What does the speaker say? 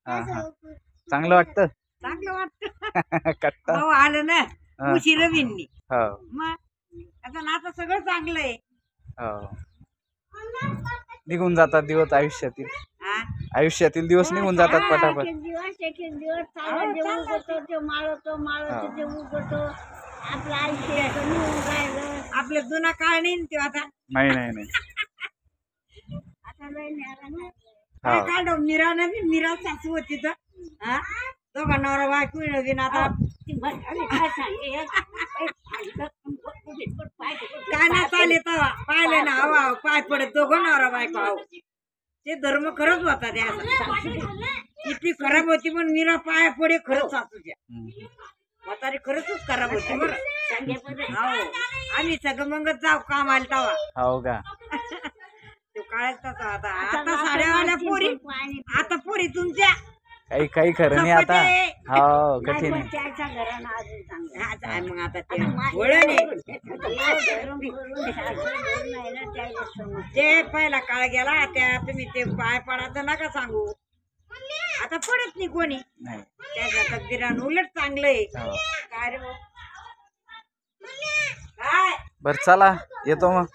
हा हा चांगलं वाटतं. चांगलं वाटतं. कट्टा भाऊ आलं ना हा. उशीर विननी हो मग आता नातं सगळं चांगलं आहे. हो निघून जातात दिवस आयुष्यातील. हा? आयुष्यातील दिवस निघून जातात पटापट. एक एक दिवस चालत जे उगवतो ते माळतो हो. ते उगवतो. आपलं आयुष्य निघून राहिलं. आपलं जुना काळ नाही ना तो आता. नाही नाही नाही आता लय न्यारा नाही. काय हो काढ मीरा सासू होती तर हा दोघा नवरा बायको विन आता ती म्हातारी काय सांगे काय नाही चाले तवा पाहिले ना हवा पाय पडत दोघं नवरा बायको आहो ते धर्म खरंच होता त्याचा. किती खराब होती पण मीरा पाया पडे खरंच सासूच्या. हम्म. म्हातारी खरंच खराब होती बरं. हो आम्ही सगळं मग जाऊ कामाला तवा हो का तो काळच तसा आता. आता साड्यावाल्या पोरी आता पोरी तुमच्या काही काही खरं नाही आता. हो कठीण आहे. त्याच्या घरानं अजून चांगलं हा, काय मग आता ते वळण आहे. ते पहिला काळ गेला त्या तुम्ही ते पाय पडायचं नका सांगू. आता पडत नाही कोणी नाही त्याच्या तकदीरानं उलट चांगलं आहे. हो. काय रे भाऊ? काय बरं चला येतो मग.